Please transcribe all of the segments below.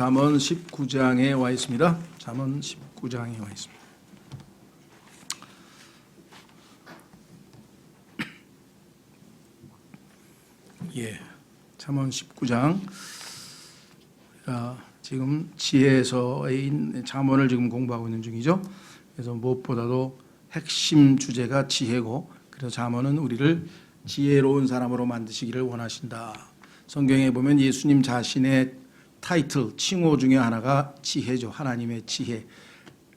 잠언 19장에 와 있습니다. 잠언 19장에 와 있습니다. 잠언 19장. 지금 지혜에서의 잠언을 지금 공부하고 있는 중이죠. 그래서 무엇보다도 핵심 주제가 지혜고, 그래서 잠언은 우리를 지혜로운 사람으로 만드시기를 원하신다. 성경에 보면 예수님 자신의 타이틀, 칭호 중에 하나가 지혜죠. 하나님의 지혜.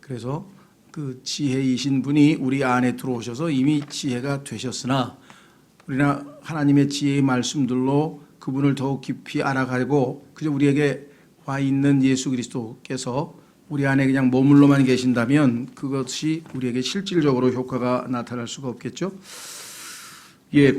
그래서 그 지혜이신 분이 우리 안에 들어오셔서 이미 지혜가 되셨으나, 우리나 하나님의 지혜의 말씀들로 그분을 더욱 깊이 알아가고 그저 우리에게 와 있는 예수 그리스도께서 우리 안에 그냥 머물러만 계신다면 그것이 우리에게 실질적으로 효과가 나타날 수가 없겠죠.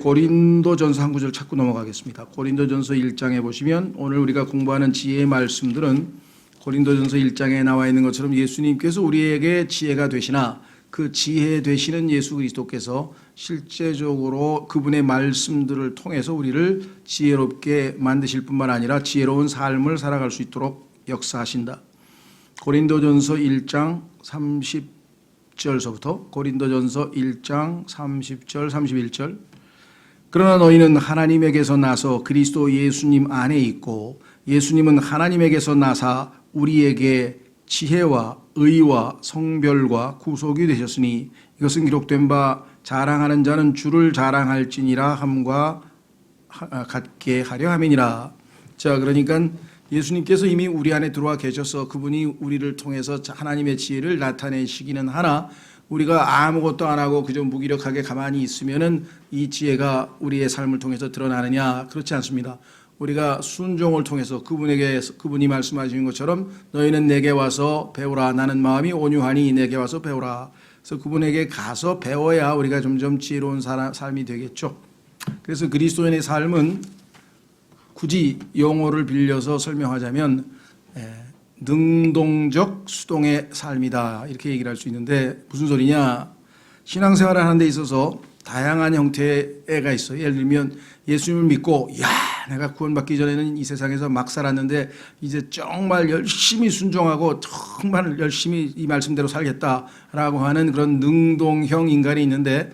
고린도전서 한 구절 찾고 넘어가겠습니다. 고린도전서 1장에 보시면 오늘 우리가 공부하는 지혜의 말씀들은 고린도전서 1장에 나와 있는 것처럼 예수님께서 우리에게 지혜가 되시나 그 지혜 되시는 예수 그리스도께서 실제적으로 그분의 말씀들을 통해서 우리를 지혜롭게 만드실 뿐만 아니라 지혜로운 삶을 살아갈 수 있도록 역사하신다. 고린도전서 1장 30절서부터 고린도전서 1장 30절 31절. 그러나 너희는 하나님에게서 나서 그리스도 예수님 안에 있고 예수님은 하나님에게서 나사 우리에게 지혜와 의와 성별과 구속이 되셨으니 이것은 기록된 바 자랑하는 자는 주를 자랑할지니라 함과 같게 하려 함이니라. 자, 그러니까 예수님께서 이미 우리 안에 들어와 계셔서 그분이 우리를 통해서 하나님의 지혜를 나타내시기는 하나, 우리가 아무것도 안 하고 그저 무기력하게 가만히 있으면은 이 지혜가 우리의 삶을 통해서 드러나느냐? 그렇지 않습니다. 우리가 순종을 통해서 그분이 말씀하시는 것처럼 너희는 내게 와서 배우라. 나는 마음이 온유하니 내게 와서 배우라. 그래서 그분에게 가서 배워야 우리가 점점 지혜로운 삶이 되겠죠. 그래서 그리스도인의 삶은 굳이 용어를 빌려서 설명하자면 능동적 수동의 삶이다, 이렇게 얘기를 할 수 있는데 무슨 소리냐? 신앙생활을 하는 데 있어서 다양한 형태의 애가 있어요. 예를 들면 예수님을 믿고 내가 구원받기 전에는 이 세상에서 막 살았는데 이제 정말 열심히 순종하고 정말 열심히 이 말씀대로 살겠다라고 하는 그런 능동형 인간이 있는데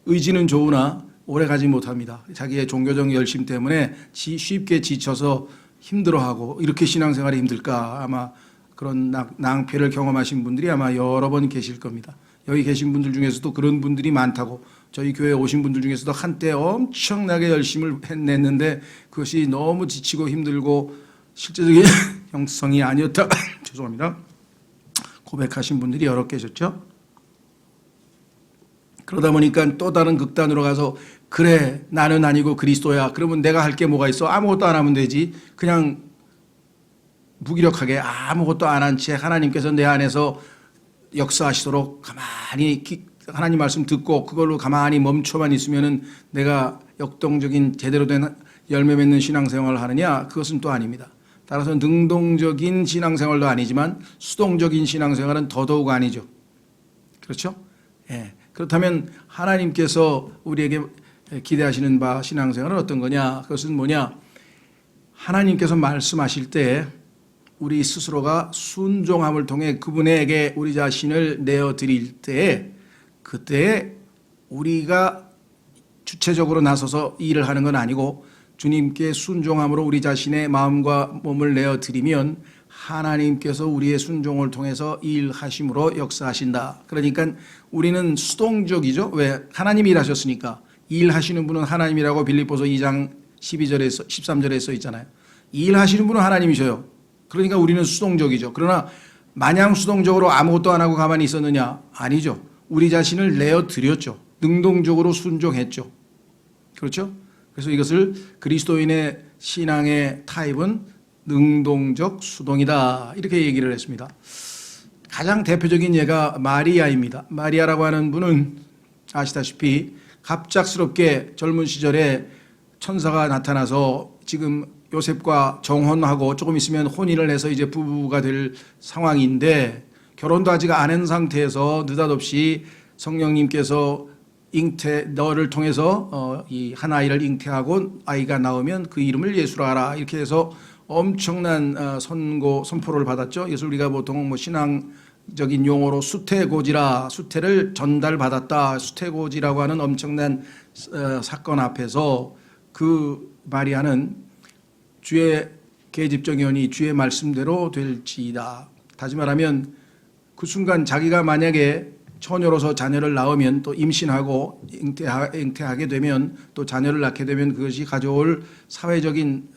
의지는 좋으나 오래 가지 못합니다. 자기의 종교적 열심 때문에 쉽게 지쳐서 힘들어하고, 이렇게 신앙생활이 힘들까? 아마 그런 낭패를 경험하신 분들이 아마 여러 번 계실 겁니다. 여기 계신 분들 중에서도 그런 분들이 많다고, 저희 교회에 오신 분들 중에서도 한때 엄청나게 열심을 해냈는데 그것이 너무 지치고 힘들고 실제적인 형성이 아니었다 죄송합니다. 고백하신 분들이 여러 계셨죠. 그러다 보니까 또 다른 극단으로 가서 그래 나는 아니고 그리스도야. 그러면 내가 할 게 뭐가 있어? 아무것도 안 하면 되지. 그냥 무기력하게 아무것도 안 한 채 하나님께서 내 안에서 역사하시도록 가만히 하나님 말씀 듣고 그걸로 가만히 멈춰만 있으면은 내가 역동적인 제대로 된 열매 맺는 신앙생활을 하느냐? 그것은 또 아닙니다. 따라서 능동적인 신앙생활도 아니지만 수동적인 신앙생활은 더더욱 아니죠. 그렇죠? 그렇다면 하나님께서 우리에게 기대하시는 바 신앙생활은 어떤 거냐? 그것은 뭐냐? 하나님께서 말씀하실 때 우리 스스로가 순종함을 통해 그분에게 우리 자신을 내어드릴 때에, 그때 우리가 주체적으로 나서서 일을 하는 건 아니고 주님께 순종함으로 우리 자신의 마음과 몸을 내어드리면 하나님께서 우리의 순종을 통해서 일하심으로 역사하신다. 그러니까 우리는 수동적이죠. 왜? 하나님이 일하셨으니까. 일하시는 분은 하나님이라고 빌립보서 2장 12절에서 13절에 써 있잖아요. 일하시는 분은 하나님이셔요. 그러니까 우리는 수동적이죠. 그러나 마냥 수동적으로 아무것도 안 하고 가만히 있었느냐? 아니죠. 우리 자신을 내어드렸죠. 능동적으로 순종했죠. 그렇죠? 그래서 이것을 그리스도인의 신앙의 타입은 능동적 수동이다, 이렇게 얘기를 했습니다. 가장 대표적인 예가 마리아입니다. 마리아라고 하는 분은 아시다시피 갑작스럽게 젊은 시절에 천사가 나타나서 지금 요셉과 정혼하고 조금 있으면 혼인을 해서 이제 부부가 될 상황인데 결혼도 아직 안 한 상태에서 느닷없이 성령님께서 너를 통해서 이 한 아이를 잉태하고 아이가 나오면 그 이름을 예수라 하라, 이렇게 해서 엄청난 선포를 받았죠. 이것을 우리가 보통 뭐 신앙적인 용어로 수태고지라, 수태를 전달받았다, 수태고지라고 하는 엄청난 사건 앞에서 그 마리아는 주의 계집종이오니 주의 말씀대로 될지이다. 다시 말하면 그 순간 자기가 만약에 처녀로서 자녀를 낳으면 또 임신하고 잉태하게 되면 또 자녀를 낳게 되면 그것이 가져올 사회적인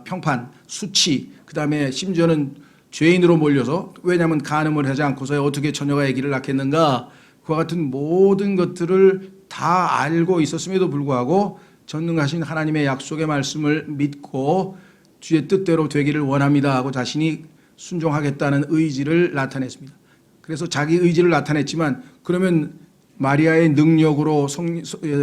평판, 수치, 그다음에 심지어는 죄인으로 몰려서, 왜냐하면 간음을 하지 않고서 어떻게 처녀가 아기를 낳겠는가, 그와 같은 모든 것들을 다 알고 있었음에도 불구하고 전능하신 하나님의 약속의 말씀을 믿고 주의 뜻대로 되기를 원합니다 하고 자신이 순종하겠다는 의지를 나타냈습니다. 그래서 자기 의지를 나타냈지만, 그러면 마리아의 능력으로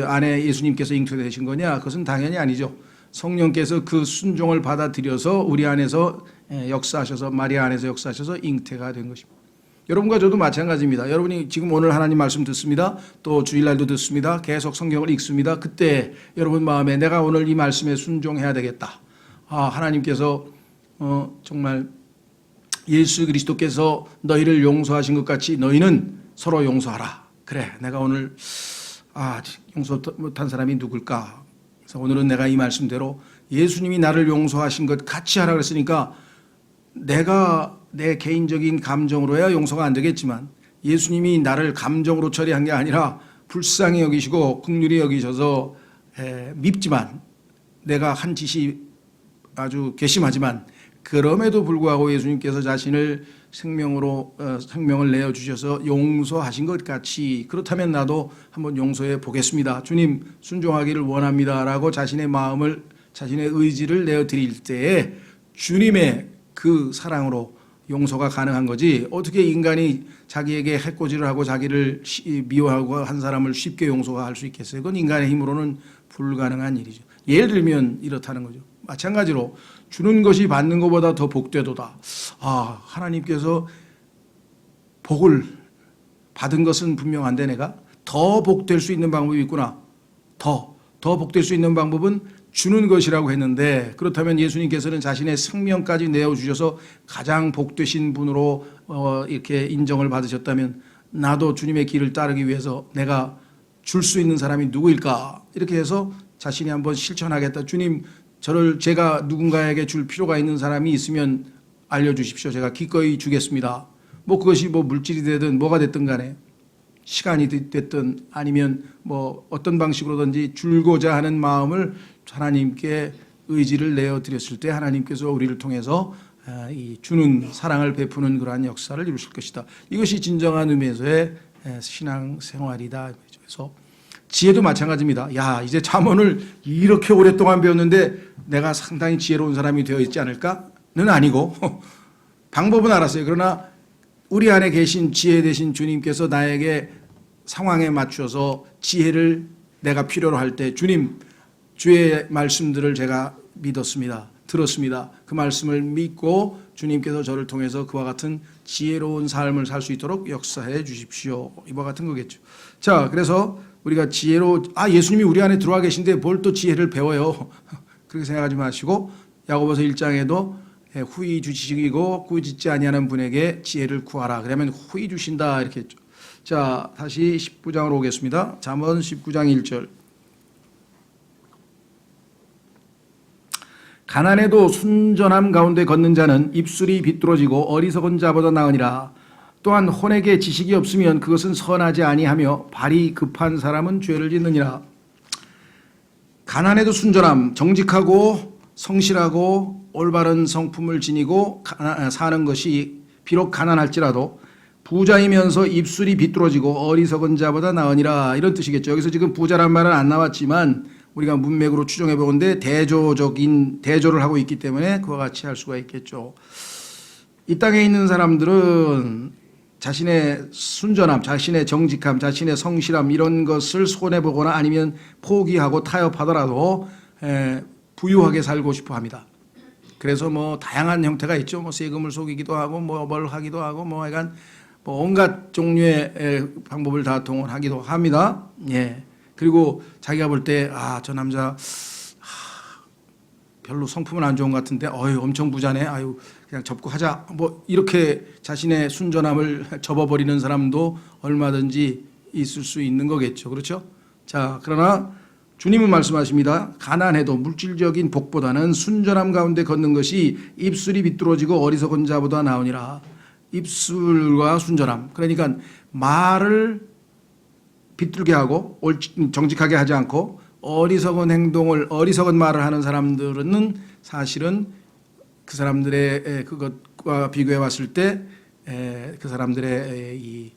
아내 예수님께서 잉태되신 거냐? 그것은 당연히 아니죠. 성령께서 그 순종을 받아들여서 우리 안에서 역사하셔서, 마리아 안에서 역사하셔서 잉태가 된 것입니다. 여러분과 저도 마찬가지입니다. 여러분이 지금 오늘 하나님 말씀 듣습니다. 또 주일날도 듣습니다. 계속 성경을 읽습니다. 그때 여러분 마음에 내가 오늘 이 말씀에 순종해야 되겠다. 하나님께서 정말 예수 그리스도께서 너희를 용서하신 것 같이 너희는 서로 용서하라. 그래, 내가 오늘 용서 못한 사람이 누굴까? 그래서 오늘은 내가 이 말씀대로 예수님이 나를 용서하신 것 같이 하라 그랬으니까, 내가 내 개인적인 감정으로야 용서가 안 되겠지만 예수님이 나를 감정으로 처리한 게 아니라 불쌍히 여기시고 긍휼히 여기셔서 밉지만, 내가 한 짓이 아주 괘씸하지만 그럼에도 불구하고 예수님께서 자신을 생명을 내어주셔서 용서하신 것 같이, 그렇다면 나도 한번 용서해 보겠습니다. 주님 순종하기를 원합니다 라고 자신의 마음을, 자신의 의지를 내어드릴 때에 주님의 그 사랑으로 용서가 가능한 거지, 어떻게 인간이 자기에게 해코지를 하고 자기를 미워하고 한 사람을 쉽게 용서할 수 있겠어요? 그건 인간의 힘으로는 불가능한 일이죠. 예를 들면 이렇다는 거죠. 마찬가지로 주는 것이 받는 것보다 더 복되도다. 하나님께서 복을 받은 것은 분명한데 내가 더 복될 수 있는 방법이 있구나. 더 복될 수 있는 방법은 주는 것이라고 했는데, 그렇다면 예수님께서는 자신의 생명까지 내어주셔서 가장 복되신 분으로 이렇게 인정을 받으셨다면, 나도 주님의 길을 따르기 위해서 내가 줄 수 있는 사람이 누구일까? 이렇게 해서 자신이 한번 실천하겠다. 주님, 제가 누군가에게 줄 필요가 있는 사람이 있으면 알려주십시오. 제가 기꺼이 주겠습니다. 그것이 물질이 되든 뭐가 됐든 간에, 시간이 됐든 아니면 어떤 방식으로든지 줄고자 하는 마음을 하나님께 의지를 내어드렸을 때 하나님께서 우리를 통해서 이 주는 사랑을 베푸는 그러한 역사를 이루실 것이다. 이것이 진정한 의미에서의 신앙생활이다. 그래서 지혜도 마찬가지입니다. 이제 잠언을 이렇게 오랫동안 배웠는데 내가 상당히 지혜로운 사람이 되어 있지 않을까는 아니고 방법은 알았어요. 그러나 우리 안에 계신 지혜 되신 주님께서 나에게 상황에 맞춰서 지혜를 내가 필요로 할 때, 주님, 주의 말씀들을 제가 믿었습니다. 들었습니다. 그 말씀을 믿고 주님께서 저를 통해서 그와 같은 지혜로운 삶을 살 수 있도록 역사해 주십시오. 이와 같은 거겠죠. 자, 그래서 우리가 예수님이 우리 안에 들어와 계신데 뭘 또 지혜를 배워요. 그렇게 생각하지 마시고, 야고보서 1장에도 후히 주시고 꾸짖지 아니하는 분에게 지혜를 구하라. 그러면 후히 주신다 이렇게 했죠. 자, 다시 19장으로 오겠습니다. 잠언 19장 1절. 가난해도 순전함 가운데 걷는 자는 입술이 비뚤어지고 어리석은 자보다 나으니라. 또한 혼에게 지식이 없으면 그것은 선하지 아니하며 발이 급한 사람은 죄를 짓느니라. 가난해도 순전함, 정직하고 성실하고 올바른 성품을 지니고 사는 것이 비록 가난할지라도 부자이면서 입술이 비뚤어지고 어리석은 자보다 나으니라, 이런 뜻이겠죠. 여기서 지금 부자란 말은 안 나왔지만 우리가 문맥으로 추정해 보건대 대조를 하고 있기 때문에 그와 같이 할 수가 있겠죠. 이 땅에 있는 사람들은 자신의 순전함, 자신의 정직함, 자신의 성실함 이런 것을 손해보거나 아니면 포기하고 타협하더라도 부유하게 살고 싶어 합니다. 그래서 다양한 형태가 있죠. 세금을 속이기도 하고 뭘 하기도 하고 약간 온갖 종류의 방법을 다 동원하기도 합니다. 예. 그리고 자기가 볼 때 저 남자 별로 성품은 안 좋은 것 같은데 엄청 부자네. 아유 그냥 접고 하자. 뭐 이렇게 자신의 순전함을 접어버리는 사람도 얼마든지 있을 수 있는 거겠죠. 그렇죠? 자, 그러나 주님은 말씀하십니다. 가난해도 물질적인 복보다는 순전함 가운데 걷는 것이 입술이 비뚤어지고 어리석은 자보다 나으니라. 입술과 순전함. 그러니까 말을 비뚤게 하고 정직하게 하지 않고 어리석은 말을 하는 사람들은 사실은 그 사람들의 그것과 비교해 봤을 때 그 사람들의 이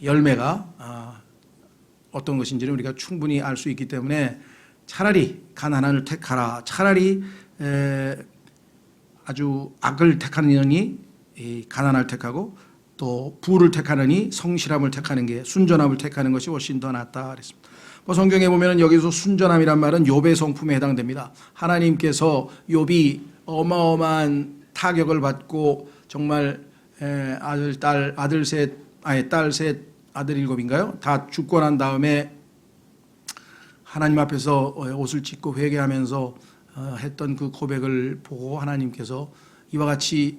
열매가 어떤 것인지는 우리가 충분히 알 수 있기 때문에 차라리 가난을 택하라. 차라리 아주 악을 택하느니 가난을 택하고 또 부를 택하느니 성실함을 택하는 게 순전함을 택하는 것이 훨씬 더 낫다 그랬습니다. 성경에 보면 여기서 순전함이란 말은 욥의 성품에 해당됩니다. 하나님께서 욥이 어마어마한 타격을 받고 정말 딸 셋, 아들 7인가요? 다 죽고 난 다음에 하나님 앞에서 옷을 찢고 회개하면서 했던 그 고백을 보고 하나님께서 이와 같이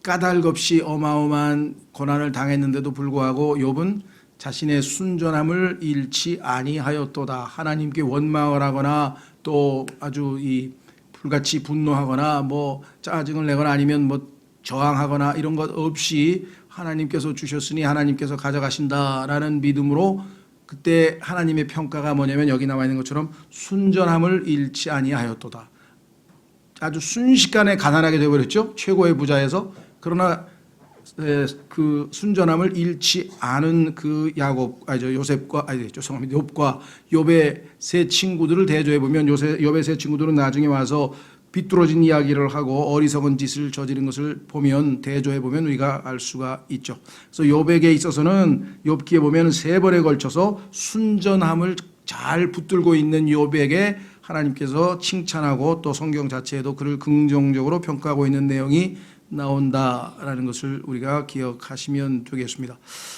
까닭없이 어마어마한 고난을 당했는데도 불구하고 욥은 자신의 순전함을 잃지 아니하였도다. 하나님께 원망을 하거나 또 아주 이 불같이 분노하거나 뭐 짜증을 내거나 아니면 뭐 저항하거나 이런 것 없이 하나님께서 주셨으니 하나님께서 가져가신다라는 믿음으로 그때 하나님의 평가가 뭐냐면 여기 나와 있는 것처럼 순전함을 잃지 아니하였도다. 아주 순식간에 가난하게 되어버렸죠. 최고의 부자에서. 그러나 그 순전함을 잃지 않은 그 욥과 욥의 세 친구들을 대조해 보면 욥의 세 친구들은 나중에 와서 비뚤어진 이야기를 하고 어리석은 짓을 저지른 것을 보면 대조해 보면 우리가 알 수가 있죠. 그래서 욥에게 있어서는 욥기에 보면 3번에 걸쳐서 순전함을 잘 붙들고 있는 욥에게 하나님께서 칭찬하고 또 성경 자체에도 그를 긍정적으로 평가하고 있는 내용이 나온다라는 것을 우리가 기억하시면 되겠습니다.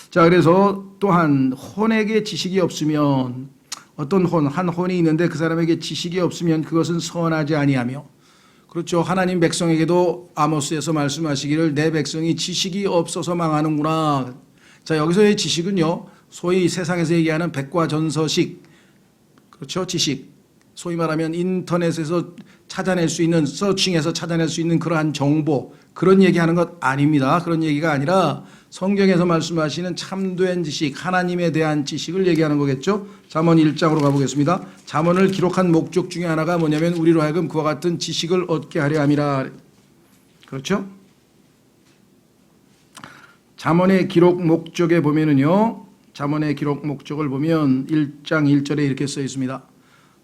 자, 그래서 또한 혼에게 지식이 없으면 어떤 한 혼이 있는데 그 사람에게 지식이 없으면 그것은 선하지 아니하며 그렇죠. 하나님 백성에게도 아모스에서 말씀하시기를 내 백성이 지식이 없어서 망하는구나. 자, 여기서의 지식은요. 소위 세상에서 얘기하는 백과전서식 그렇죠. 지식. 소위 말하면 인터넷에서 찾아낼 수 있는 서칭해서 찾아낼 수 있는 그러한 정보 그런 얘기하는 것 아닙니다. 그런 얘기가 아니라 성경에서 말씀하시는 참된 지식 하나님에 대한 지식을 얘기하는 거겠죠. 잠언 1장으로 가보겠습니다. 잠언을 기록한 목적 중에 하나가 뭐냐면 우리로 하여금 그와 같은 지식을 얻게 하려 함이라. 그렇죠. 잠언의 기록 목적에 보면은요. 잠언의 기록 목적을 보면 1장 1절에 이렇게 써 있습니다.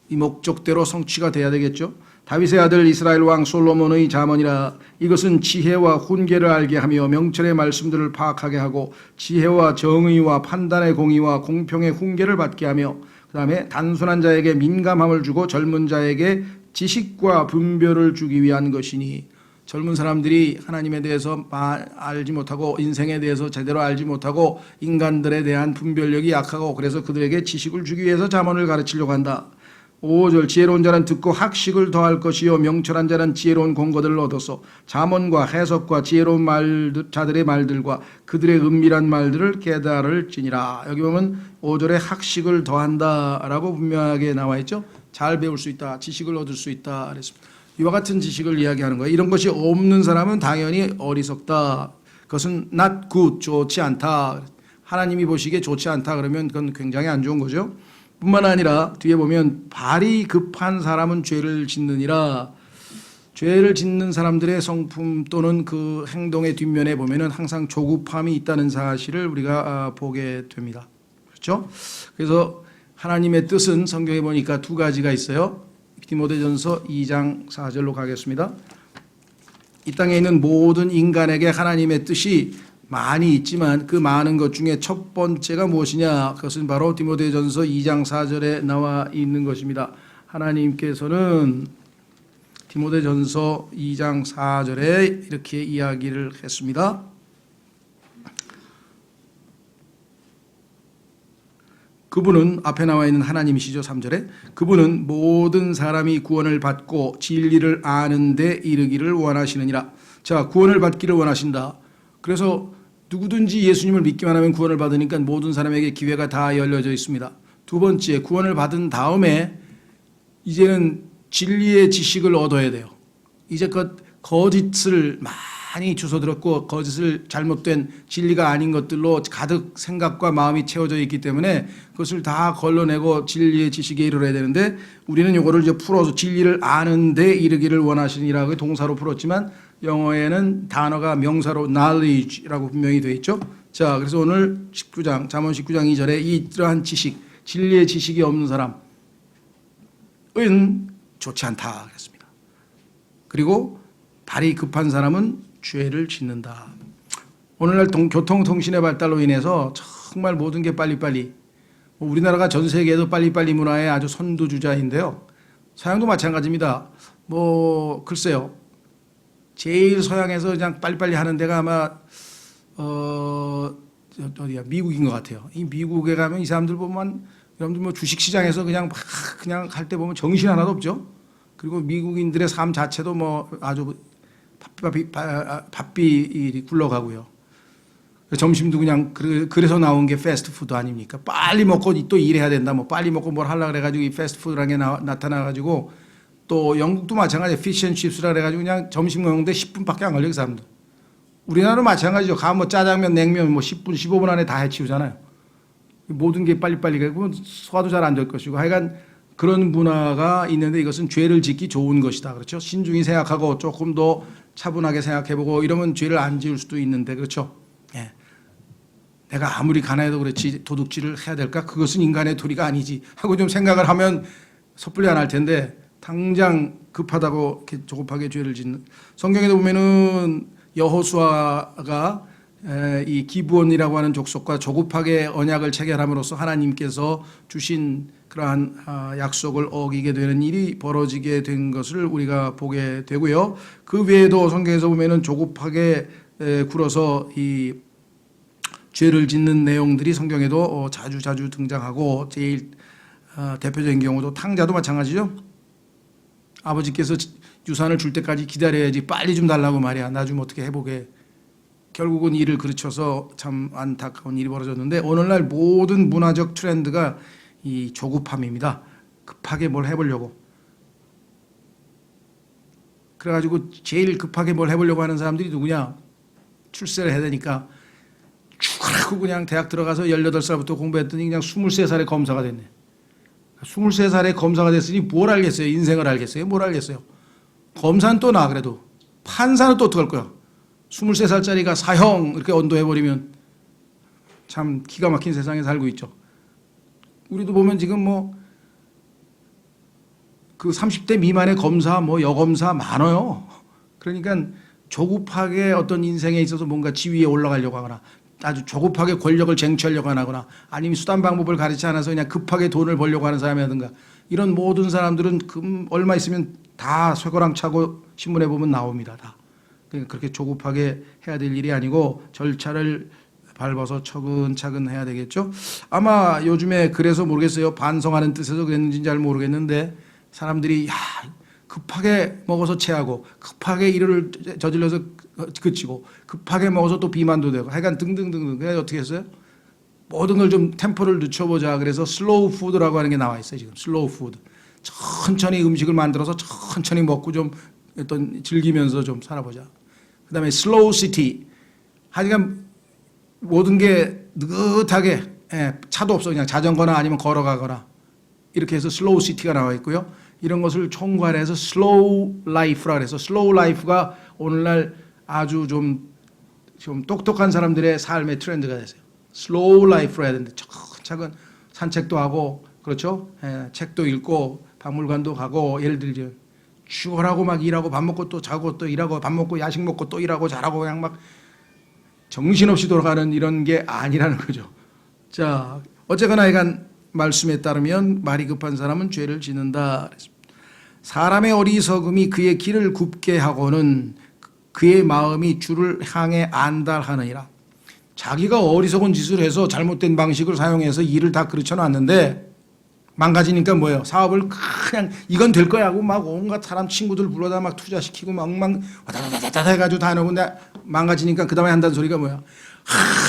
이 목적대로 성취가 돼야 되겠죠. 다윗의 아들 이스라엘 왕 솔로몬의 잠언이라. 이것은 지혜와 훈계를 알게 하며 명철의 말씀들을 파악하게 하고 지혜와 정의와 판단의 공의와 공평의 훈계를 받게 하며 그 다음에 단순한 자에게 민감함을 주고 젊은 자에게 지식과 분별을 주기 위한 것이니. 젊은 사람들이 하나님에 대해서 알지 못하고 인생에 대해서 제대로 알지 못하고 인간들에 대한 분별력이 약하고 그래서 그들에게 지식을 주기 위해서 잠언을 가르치려고 한다. 5절 지혜로운 자는 듣고 학식을 더할 것이요 명철한 자는 지혜로운 공거들을 얻어서 잠언과 해석과 지혜로운 자들의 말들과 그들의 은밀한 말들을 깨달을지니라. 여기 보면 5절에 학식을 더한다라고 분명하게 나와 있죠. 잘 배울 수 있다. 지식을 얻을 수 있다 그랬습니다. 이와 같은 지식을 이야기하는 거예요. 이런 것이 없는 사람은 당연히 어리석다. 그것은 not good, 좋지 않다. 하나님이 보시기에 좋지 않다 그러면 그건 굉장히 안 좋은 거죠. 뿐만 아니라 뒤에 보면 발이 급한 사람은 죄를 짓느니라. 죄를 짓는 사람들의 성품 또는 그 행동의 뒷면에 보면은 항상 조급함이 있다는 사실을 우리가 보게 됩니다. 그렇죠? 그래서 하나님의 뜻은 성경에 보니까 2가지가 있어요. 디모데전서 2장 4절로 가겠습니다. 이 땅에 있는 모든 인간에게 하나님의 뜻이 많이 있지만 그 많은 것 중에 첫 번째가 무엇이냐? 그것은 바로 디모데전서 2장 4절에 나와 있는 것입니다. 하나님께서는 디모데전서 2장 4절에 이렇게 이야기를 했습니다. 그분은 앞에 나와 있는 하나님이시죠. 3절에 그분은 모든 사람이 구원을 받고 진리를 아는 데 이르기를 원하시느니라. 자, 구원을 받기를 원하신다. 그래서 누구든지 예수님을 믿기만 하면 구원을 받으니까 모든 사람에게 기회가 다 열려져 있습니다. 두 번째, 구원을 받은 다음에 이제는 진리의 지식을 얻어야 돼요. 이제껏 거짓을 많이 주워들었고 거짓을 잘못된 진리가 아닌 것들로 가득 생각과 마음이 채워져 있기 때문에 그것을 다 걸러내고 진리의 지식에 이르러야 되는데 우리는 이거를 이제 풀어서 진리를 아는 데 이르기를 원하시니라고 동사로 풀었지만 영어에는 단어가 명사로 knowledge라고 분명히 되어 있죠. 자, 그래서 오늘 19장 잠언 19장 2절에 이러한 지식, 진리의 지식이 없는 사람은 좋지 않다 그랬습니다. 그리고 발이 급한 사람은 죄를 짓는다. 오늘날 교통통신의 발달로 인해서 정말 모든 게 빨리빨리, 우리나라가 전 세계에도 빨리빨리 문화의 아주 선두주자인데요. 서양도 마찬가지입니다. 글쎄요. 제일 서양에서 그냥 빨리빨리 하는 데가 아마 어디야, 미국인 것 같아요. 이 미국에 가면 이 사람들 보면 여러분들 주식시장에서 그냥 할 때 보면 정신 하나도 없죠. 그리고 미국인들의 삶 자체도 아주 바삐 굴러가고요. 점심도 그냥 그래서 나온 게 패스트푸드 아닙니까? 빨리 먹고 또 일해야 된다. 빨리 먹고 뭘 하려고 그래가지고 이 패스트푸드라는 게 나타나가지고 또 영국도 마찬가지예요. 피쉬앤칩스라 그래가지고 그냥 점심 먹는데 10분밖에 안 걸려요. 그 사람도. 우리나라도 마찬가지죠. 가면 짜장면, 냉면 10분, 15분 안에 다 해치우잖아요. 모든 게 빨리빨리 가고 소화도 잘 안 될 것이고 하여간 그런 문화가 있는데 이것은 죄를 짓기 좋은 것이다. 그렇죠? 신중히 생각하고 조금 더 차분하게 생각해보고 이러면 죄를 안 지을 수도 있는데 그렇죠? 예. 내가 아무리 가난해도 그렇지 도둑질을 해야 될까? 그것은 인간의 도리가 아니지 하고 좀 생각을 하면 섣불리 안 할 텐데 당장 급하다고 이렇게 조급하게 죄를 짓는, 성경에도 보면은 여호수아가 이 기브온이라고 하는 족속과 조급하게 언약을 체결함으로써 하나님께서 주신 그러한 약속을 어기게 되는 일이 벌어지게 된 것을 우리가 보게 되고요. 그 외에도 성경에서 보면은 조급하게 굴어서 이 죄를 짓는 내용들이 성경에도 자주 등장하고 제일 대표적인 경우도 탕자도 마찬가지죠. 아버지께서 유산을 줄 때까지 기다려야지 빨리 좀 달라고 말이야. 나 좀 어떻게 해보게. 결국은 일을 그르쳐서 참 안타까운 일이 벌어졌는데 오늘날 모든 문화적 트렌드가 이 조급함입니다. 급하게 뭘 해보려고. 그래가지고 제일 급하게 뭘 해보려고 하는 사람들이 누구냐. 출세를 해야 되니까 죽으라고 그냥 대학 들어가서 18살부터 공부했더니 그냥 23살에 검사가 됐네. 23살에 검사가 됐으니 뭘 알겠어요. 인생을 알겠어요. 뭘 알겠어요. 검사는 또 나 그래도. 판사는 또 어떡할 거야. 23살짜리가 사형 이렇게 언도해버리면 참 기가 막힌 세상에 살고 있죠. 우리도 보면 지금 그 30대 미만의 검사, 여검사 많아요. 그러니까 조급하게 어떤 인생에 있어서 뭔가 지위에 올라가려고 하거나 아주 조급하게 권력을 쟁취하려고 하거나 아니면 수단 방법을 가르치지 않아서 그냥 급하게 돈을 벌려고 하는 사람이라든가 이런 모든 사람들은 얼마 있으면 다 쇠고랑 차고 신문에 보면 나옵니다. 다. 그러니까 그렇게 조급하게 해야 될 일이 아니고 절차를 밟아서 차근차근 해야 되겠죠. 아마 요즘에 그래서 모르겠어요. 반성하는 뜻에서 그랬는지는 잘 모르겠는데 사람들이 급하게 먹어서 체하고 급하게 일을 저질러서 그치고 급하게 먹어서 또 비만도 되고 하여간 등등등등. 그래서 어떻게 했어요? 모든 걸 좀 템포를 늦춰보자. 그래서 슬로우 푸드라고 하는 게 나와 있어요. 지금 슬로우 푸드. 천천히 음식을 만들어서 천천히 먹고 좀 어떤 즐기면서 좀 살아보자. 그 다음에 슬로우 시티. 하여간 모든 게 느긋하게 차도 없어 그냥 자전거나 아니면 걸어가거나 이렇게 해서 슬로우 시티가 나와 있고요. 이런 것을 총괄해서 슬로우 라이프라 해서 슬로우 라이프가 오늘날 아주 좀 똑똑한 사람들의 삶의 트렌드가 됐어요. 슬로우 라이프라 해야 되는데 차근 산책도 하고 그렇죠. 책도 읽고 박물관도 가고 예를 들면 죽어라고 막 일하고 밥 먹고 또 자고 또 일하고 밥 먹고 야식 먹고 또 일하고 잘하고 그냥 막 정신없이 돌아가는 이런 게 아니라는 거죠. 자, 어쨌거나 이간 말씀에 따르면 말이 급한 사람은 죄를 짓는다. 사람의 어리석음이 그의 길을 굽게 하고는 그의 마음이 주를 향해 안달하느니라. 자기가 어리석은 짓을 해서 잘못된 방식을 사용해서 일을 다 그르쳐 놨는데 망가지니까 뭐예요? 사업을 그냥 이건 될 거야 하고 막 온갖 사람 친구들 불러다 막 투자시키고 막 와다다다다 해가지고 다 해놓는데 망가지니까 그 다음에 한다는 소리가 뭐야?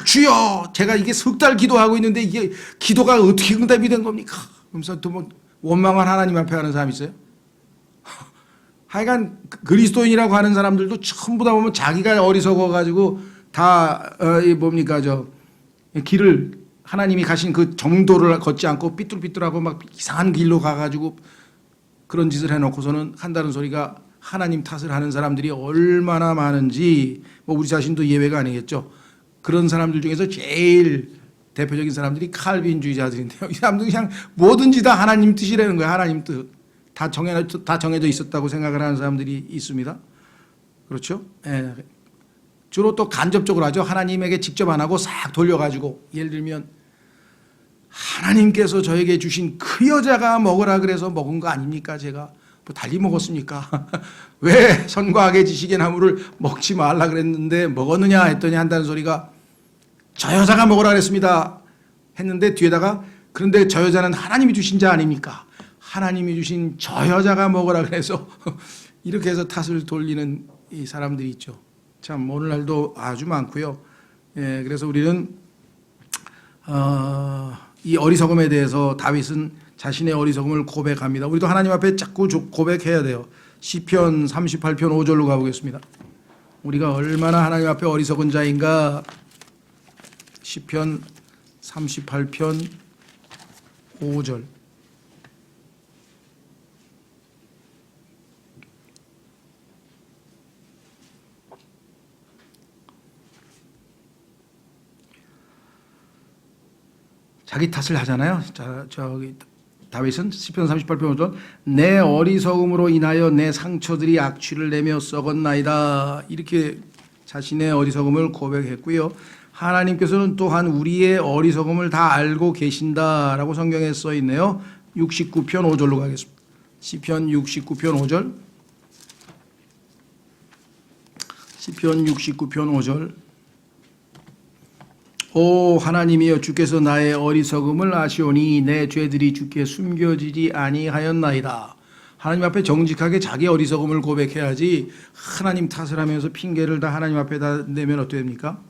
주여, 제가 이게 석 달 기도하고 있는데 이게 기도가 어떻게 응답이 된 겁니까? 그러면서 또 뭐 원망한 하나님 앞에 하는 사람 있어요? 하여간 그리스도인이라고 하는 사람들도 전부 다 보면 자기가 어리석어가지고 다 뭡니까 저 길을 하나님이 가신 그 정도를 걷지 않고 삐뚤삐뚤하고 막 이상한 길로 가가지고 그런 짓을 해놓고서는 한다는 소리가 하나님 탓을 하는 사람들이 얼마나 많은지 뭐 우리 자신도 예외가 아니겠죠. 그런 사람들 중에서 제일 대표적인 사람들이 칼빈주의자들인데요. 이 사람들 그냥 뭐든지 다 하나님 뜻이라는 거예요. 하나님 뜻. 다 정해져 있었다고 생각을 하는 사람들이 있습니다. 그렇죠? 예. 주로 또 간접적으로 하죠. 하나님에게 직접 안 하고 싹 돌려가지고 예를 들면 하나님께서 저에게 주신 그 여자가 먹으라 그래서 먹은 거 아닙니까? 제가 뭐 달리 먹었습니까? 왜 선과 악의 지식의 나무를 먹지 말라 그랬는데 먹었느냐 했더니 한다는 소리가 저 여자가 먹으라 그랬습니다 했는데 뒤에다가 그런데 저 여자는 하나님이 주신 자 아닙니까? 하나님이 주신 저 여자가 먹으라 그래서 이렇게 해서 탓을 돌리는 이 사람들이 있죠. 참 오늘날도 아주 많고요. 예, 그래서 우리는 이 어리석음에 대해서 다윗은 자신의 어리석음을 고백합니다. 우리도 하나님 앞에 자꾸 고백해야 돼요. 시편 38편 5절로 가보겠습니다. 우리가 얼마나 하나님 앞에 어리석은 자인가. 시편 38편 5절. 자기 탓을 하잖아요. 자, 저기 다윗은 시편 38편 5절 내 어리석음으로 인하여 내 상처들이 악취를 내며 썩었나이다. 이렇게 자신의 어리석음을 고백했고요. 하나님께서는 또한 우리의 어리석음을 다 알고 계신다라고 성경에 써 있네요. 69편 5절로 가겠습니다. 시편 69편 5절. 시편 69편 5절. 오 하나님이여 주께서 나의 어리석음을 아시오니 내 죄들이 주께 숨겨지지 아니하였나이다. 하나님 앞에 정직하게 자기 어리석음을 고백해야지 하나님 탓을 하면서 핑계를 다 하나님 앞에 다 내면 어떻게 됩니까?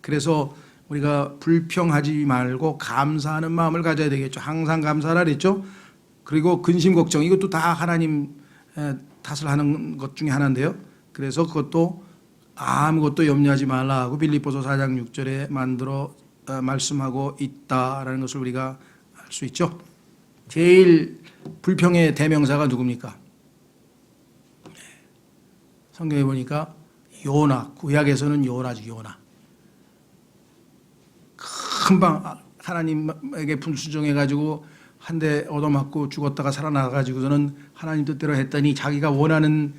그래서 우리가 불평하지 말고 감사하는 마음을 가져야 되겠죠. 항상 감사하라 그랬죠. 그리고 근심 걱정 이것도 다 하나님 탓을 하는 것 중에 하나인데요. 그래서 그것도 아무것도 염려하지 말라 하고 빌립보서 4장 6절에 말씀하고 있다라는 것을 우리가 알 수 있죠. 제일 불평의 대명사가 누굽니까? 성경에 보니까 요나, 구약에서는 요나죠. 요나. 금방 하나님에게 불순종해가지고 한 대 얻어맞고 죽었다가 살아나가지고서는 하나님 뜻대로 했더니 자기가 원하는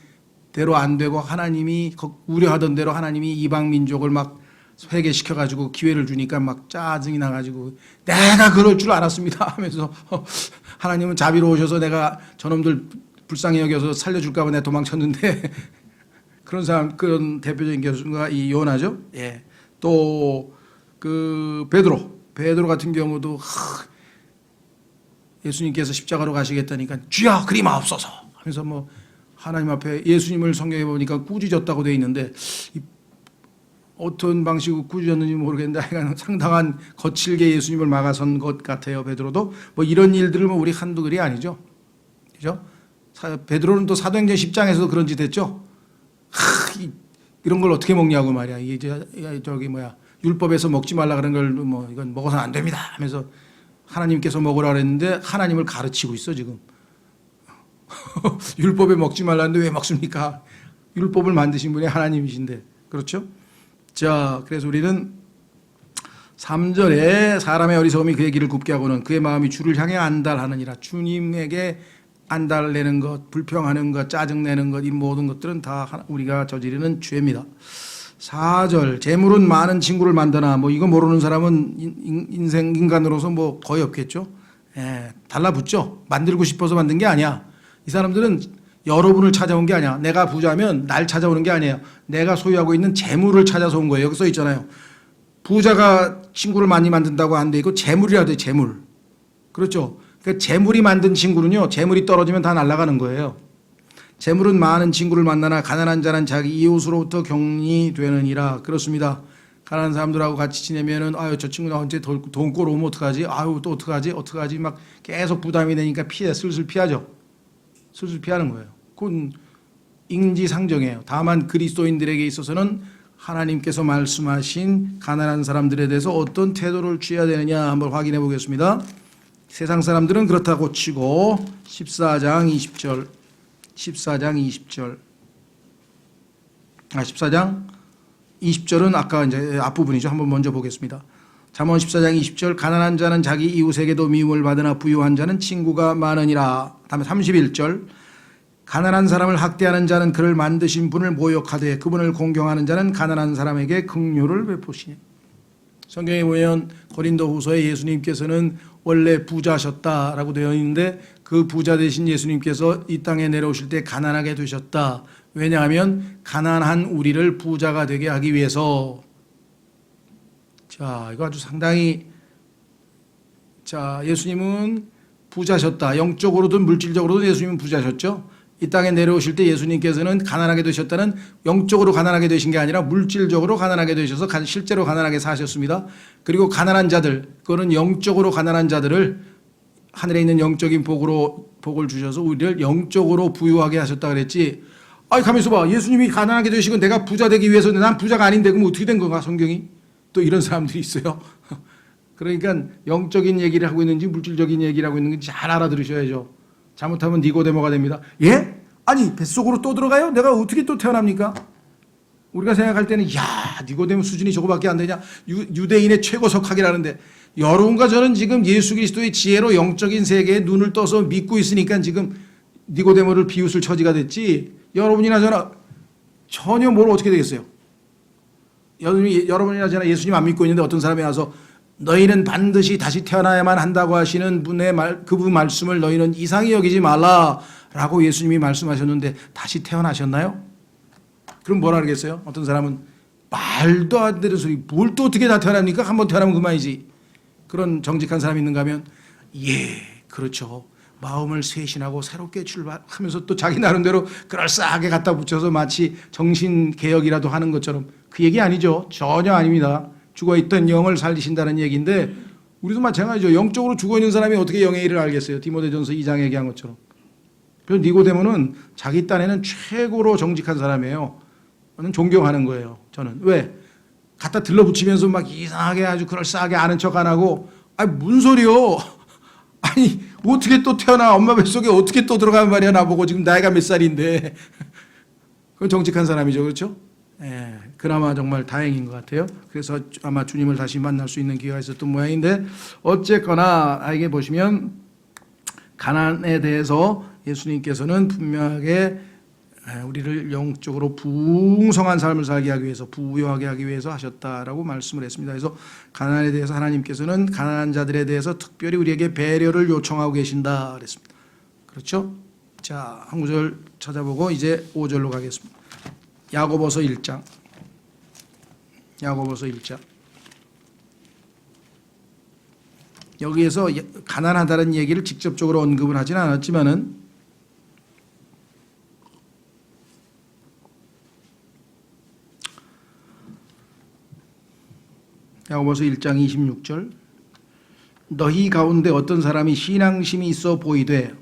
대로 안 되고 하나님이 우려하던 대로 하나님이 이방 민족을 막 회개시켜가지고 기회를 주니까 막 짜증이 나가지고 내가 그럴 줄 알았습니다 하면서 하나님은 자비로우셔서 내가 저놈들 불쌍히 여겨서 살려줄까 봐 내가 도망쳤는데 그런 사람, 그런 대표적인 교수가 이 요나죠. 예. 또 그 베드로 같은 경우도 예수님께서 십자가로 가시겠다니까 주여 그리 마옵소서 하면서 뭐 하나님 앞에 예수님을 성경에 보니까 꾸짖었다고 되어 있는데 어떤 방식으로 꾸짖었는지 모르겠는데 상당한 거칠게 예수님을 막아선 것 같아요. 베드로도 뭐 이런 일들을 뭐 우리 한두 글이 아니죠. 그죠? 베드로는 또 사도행전 10장에서도 그런 짓 했죠. 이런 걸 어떻게 먹냐고 말이야. 이게 저기 뭐야 율법에서 먹지 말라 그런 걸 뭐 이건 먹어서는 안 됩니다 하면서 하나님께서 먹으라 그랬는데 하나님을 가르치고 있어 지금. 율법에 먹지 말라는데 왜 먹습니까? 율법을 만드신 분이 하나님이신데. 그렇죠? 자, 그래서 우리는 3절에 사람의 어리석음이 그의 길을 굽게 하고는 그의 마음이 주를 향해 안달하느니라. 주님에게 안달내는 것, 불평하는 것, 짜증내는 것, 이 모든 것들은 다 우리가 저지르는 죄입니다. 4절 재물은 많은 친구를 만드나. 뭐 이거 모르는 사람은 인간으로서 뭐 거의 없겠죠. 예, 달라붙죠. 만들고 싶어서 만든 게 아니야. 이 사람들은 여러분을 찾아온 게 아니야. 내가 부자면 날 찾아오는 게 아니에요. 내가 소유하고 있는 재물을 찾아서 온 거예요. 여기 써 있잖아요. 부자가 친구를 많이 만든다고 하는데 이거 재물이라 돼요. 재물. 그렇죠. 그러니까 재물이 만든 친구는요. 재물이 떨어지면 다 날아가는 거예요. 재물은 많은 친구를 만나나 가난한 자는 자기 이웃으로부터 격리되느니라. 그렇습니다. 가난한 사람들하고 같이 지내면은 아유 저 친구 나한테 돈꼴 오면 어떡하지? 아유 또 어떡하지? 막 계속 부담이 되니까 슬슬 피하죠. 슬슬 피하는 거예요. 그건 인지상정이에요. 다만 그리스도인들에게 있어서는 하나님께서 말씀하신 가난한 사람들에 대해서 어떤 태도를 취해야 되느냐 한번 확인해 보겠습니다. 세상 사람들은 그렇다고 치고 14장 20절 14장 20절은 아까 이제 앞부분이죠. 한번 먼저 보겠습니다. 잠언 14장 20절 가난한 자는 자기 이웃에게도 미움을 받으나 부유한 자는 친구가 많으니라. 다음에 31절 가난한 사람을 학대하는 자는 그를 만드신 분을 모욕하되 그분을 공경하는 자는 가난한 사람에게 긍휼을 베푸시니. 성경에 보면 고린도후서에 예수님께서는 원래 부자셨다라고 되어 있는데 그 부자 되신 예수님께서 이 땅에 내려오실 때 가난하게 되셨다. 왜냐하면 가난한 우리를 부자가 되게 하기 위해서. 자, 이거 아주 상당히, 자, 예수님은 부자셨다. 영적으로든 물질적으로든 예수님은 부자셨죠. 이 땅에 내려오실 때 예수님께서는 가난하게 되셨다는, 영적으로 가난하게 되신 게 아니라 물질적으로 가난하게 되셔서 실제로 가난하게 사셨습니다. 그리고 가난한 자들, 그거는 영적으로 가난한 자들을 하늘에 있는 영적인 복을 주셔서 우리를 영적으로 부유하게 하셨다 그랬지. 아이 가만있어 봐. 예수님이 가난하게 되시고 내가 부자 되기 위해서 난 부자가 아닌데 그럼 어떻게 된 건가 성경이? 또 이런 사람들이 있어요. 그러니까 영적인 얘기를 하고 있는지 물질적인 얘기를 하고 있는지 잘 알아들으셔야죠. 잘못하면 니고데모가 됩니다. 예? 아니 뱃속으로 또 들어가요? 내가 어떻게 또 태어납니까? 우리가 생각할 때는 야 니고데모 수준이 저거밖에 안 되냐? 유대인의 최고 석학이라는데 여러분과 저는 지금 예수 그리스도의 지혜로 영적인 세계에 눈을 떠서 믿고 있으니까 지금 니고데모를 비웃을 처지가 됐지. 여러분이나 저나 전혀 뭘 어떻게 되겠어요? 여러분이나 저나 예수님 안 믿고 있는데 어떤 사람이 와서 너희는 반드시 다시 태어나야만 한다고 하시는 분의 그분 말씀을 너희는 이상히 여기지 말라라고 예수님이 말씀하셨는데 다시 태어나셨나요? 그럼 뭐라 그러겠어요? 어떤 사람은 말도 안 되는 소리 뭘 또 어떻게 다 태어납니까? 한번 태어나면 그만이지. 그런 정직한 사람이 있는가 하면 예 그렇죠. 마음을 쇄신하고 새롭게 출발하면서 또 자기 나름대로 그럴싸하게 갖다 붙여서 마치 정신개혁이라도 하는 것처럼 그 얘기 아니죠. 전혀 아닙니다. 죽어있던 영을 살리신다는 얘기인데 우리도 마찬가지죠. 영적으로 죽어있는 사람이 어떻게 영의 일을 알겠어요. 디모데전서 2장 얘기한 것처럼. 그래서 니고데모는 자기 딴에는 최고로 정직한 사람이에요. 저는 존경하는 거예요. 저는. 왜? 갖다 들러붙이면서 막 이상하게 아주 그럴싸하게 아는 척 안 하고 아니 무슨 소리요. 아니 어떻게 또 태어나 엄마 뱃속에 어떻게 또 들어가면 말이야 나보고 지금 나이가 몇 살인데. 그건 정직한 사람이죠. 그렇죠? 예, 그나마 정말 다행인 것 같아요. 그래서 아마 주님을 다시 만날 수 있는 기회가 있었던 모양인데 어쨌거나 이게 보시면 가난에 대해서 예수님께서는 분명하게 우리를 영적으로 풍성한 삶을 살게 하기 위해서 부유하게 하기 위해서 하셨다라고 말씀을 했습니다. 그래서 가난에 대해서 하나님께서는 가난한 자들에 대해서 특별히 우리에게 배려를 요청하고 계신다 그랬습니다. 그렇죠? 자, 한 구절 찾아보고 이제 5절로 가겠습니다. 야고보서 1장. 여기에서 가난하다는 얘기를 직접적으로 언급을 하진 않았지만은 야고보서 1장 26절 너희 가운데 어떤 사람이 신앙심이 있어 보이되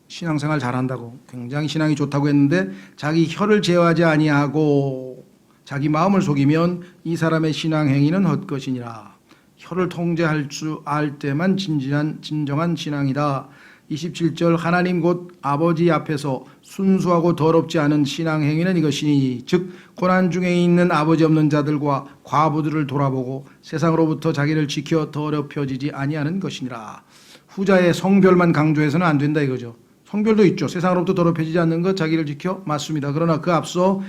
신앙생활 잘한다고 굉장히 신앙이 좋다고 했는데 자기 혀를 제어하지 아니하고 자기 마음을 속이면 이 사람의 신앙 행위는 헛것이니라. 혀를 통제할 줄 알 때만 진정한 신앙이다. 27절 하나님 곧 아버지 앞에서 순수하고 더럽지 않은 신앙 행위는 이것이니 즉 고난 중에 있는 아버지 없는 자들과 과부들을 돌아보고 세상으로부터 자기를 지켜 더럽혀지지 아니하는 것이니라. 후자의 성별만 강조해서는 안 된다 이거죠. 성별도 있죠. 세상으로부터 더럽혀지지 않는 것 자기를 지켜 맞습니다. 그러나 그 앞서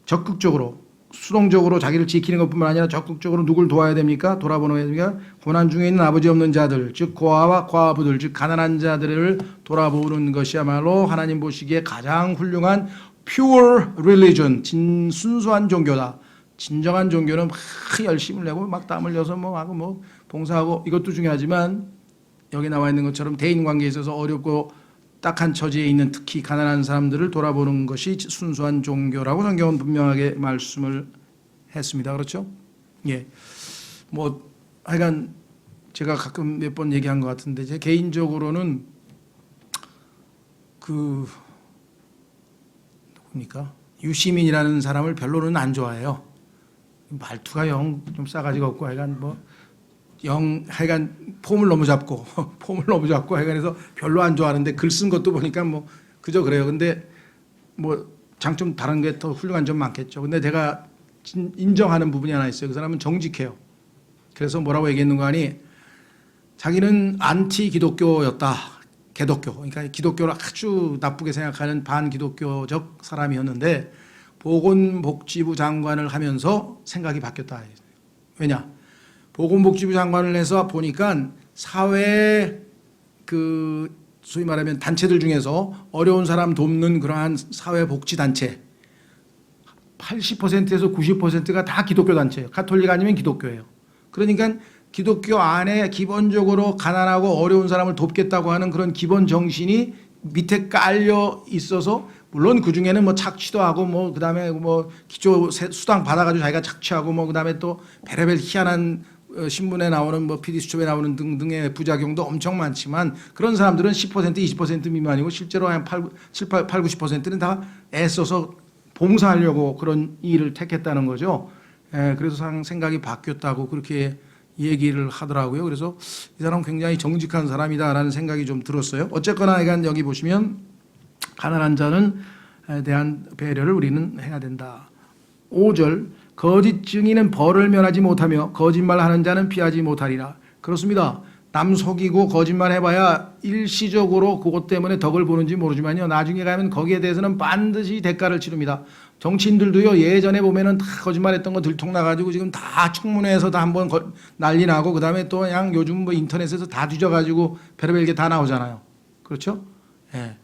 적극적으로 수동적으로 자기를 지키는 것뿐만 아니라 적극적으로 누굴 도와야 됩니까? 돌아보는 됩니까? 고난 중에 있는 아버지 없는 자들 즉 고아와 과부들 즉 가난한 자들을 돌아보는 것이야말로 하나님 보시기에 가장 훌륭한 pure religion 순수한 종교다. 진정한 종교는 막 열심을 내고 막 땀 흘려서 뭐 하고 뭐 봉사하고 이것도 중요하지만 여기 나와 있는 것처럼 대인 관계에 있어서 어렵고 딱한 처지에 있는 특히 가난한 사람들을 돌아보는 것이 순수한 종교라고 성경은 분명하게 말씀을 했습니다. 그렇죠? 예. 뭐 하여간 제가 가끔 몇 번 얘기한 것 같은데 제 개인적으로는 그 누굽니까? 유시민이라는 사람을 별로는 안 좋아해요. 말투가 영 좀 싸가지가 없고 하여간 뭐 하여간 폼을 너무 잡고 하여간 해서 별로 안 좋아하는데 글 쓴 것도 보니까 뭐 그저 그래요. 근데 뭐 장점 다른 게 더 훌륭한 점 많겠죠. 근데 제가 인정하는 부분이 하나 있어요. 그 사람은 정직해요. 그래서 뭐라고 얘기했는가 하니 자기는 안티 기독교였다. 개독교. 그러니까 기독교를 아주 나쁘게 생각하는 반기독교적 사람이었는데 보건복지부 장관을 하면서 생각이 바뀌었다. 왜냐? 보건복지부 장관을 해서 보니까 사회 그 소위 말하면 단체들 중에서 어려운 사람 돕는 그러한 사회복지단체 80%에서 90%가 다 기독교 단체예요. 가톨릭 아니면 기독교예요. 그러니까 기독교 안에 기본적으로 가난하고 어려운 사람을 돕겠다고 하는 그런 기본 정신이 밑에 깔려 있어서 물론 그 중에는 뭐 착취도 하고 뭐 그다음에 뭐 기초 수당 받아가지고 자기가 착취하고 뭐 그다음에 또 별의별 희한한 신문에 나오는 뭐 PD 수첩에 나오는 등등의 부작용도 엄청 많지만 그런 사람들은 10% 20% 미만이고 실제로 한 90%는 다 애써서 봉사하려고 그런 일을 택했다는 거죠. 그래서 생각이 바뀌었다고 그렇게 얘기를 하더라고요. 그래서 이 사람은 굉장히 정직한 사람이다라는 생각이 좀 들었어요. 어쨌거나 여기 보시면 가난한 자는 대한 배려를 우리는 해야 된다. 5절 거짓 증인은 벌을 면하지 못하며 거짓말하는 자는 피하지 못하리라. 그렇습니다. 남 속이고 거짓말 해봐야 일시적으로 그것 때문에 덕을 보는지 모르지만요. 나중에 가면 거기에 대해서는 반드시 대가를 치릅니다. 정치인들도요. 예전에 보면은 다 거짓말했던 거 들통나가지고 지금 다 청문회에서 다 한번 난리 나고 그다음에 또 그냥 요즘 뭐 인터넷에서 다 뒤져가지고 별의별 게 다 나오잖아요. 그렇죠? 예.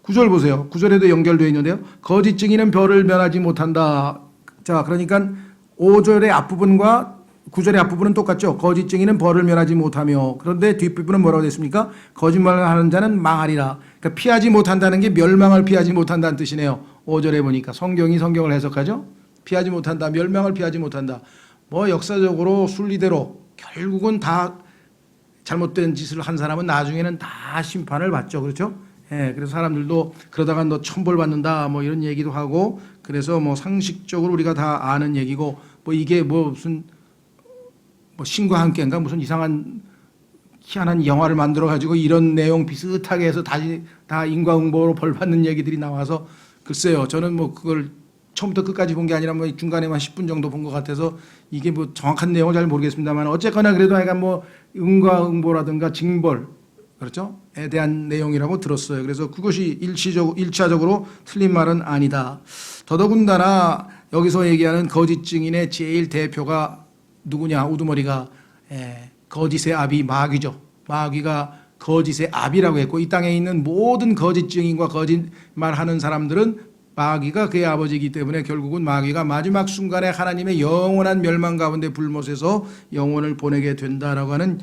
9절 보세요. 9절에도 연결되어 있는데요. 거짓 증인은 벌을 면하지 못한다. 자, 그러니까 5절의 앞부분과 9절의 앞부분은 똑같죠. 거짓 증인은 벌을 면하지 못하며 그런데 뒷부분은 뭐라고 됐습니까? 거짓말을 하는 자는 망하리라. 그러니까 피하지 못한다는 게 멸망을 피하지 못한다는 뜻이네요. 5절에 보니까 성경을 해석하죠. 피하지 못한다. 멸망을 피하지 못한다. 뭐 역사적으로 순리대로 결국은 다 잘못된 짓을 한 사람은 나중에는 다 심판을 받죠. 그렇죠? 예, 그래서 사람들도 그러다가 너 천벌 받는다 뭐 이런 얘기도 하고 그래서 뭐 상식적으로 우리가 다 아는 얘기고 뭐 이게 뭐 무슨 뭐 신과 함께인가 무슨 이상한 희한한 영화를 만들어 가지고 이런 내용 비슷하게 해서 다시 다 인과응보로 벌 받는 얘기들이 나와서 글쎄요. 저는 뭐 그걸 처음부터 끝까지 본 게 아니라 뭐 중간에만 10분 정도 본 것 같아서 이게 뭐 정확한 내용을 잘 모르겠습니다만 어쨌거나 그래도 하여간 뭐 인과응보라든가 징벌 그렇죠? 에 대한 내용이라고 들었어요. 그래서 그것이 일차적으로 틀린 말은 아니다. 더더군다나 여기서 얘기하는 거짓 증인의 제일 대표가 누구냐? 우두머리가 거짓의 아비 마귀죠. 마귀가 거짓의 아비라고 했고 이 땅에 있는 모든 거짓 증인과 거짓말하는 사람들은 마귀가 그의 아버지이기 때문에 결국은 마귀가 마지막 순간에 하나님의 영원한 멸망 가운데 불못에서 영혼을 보내게 된다라고 하는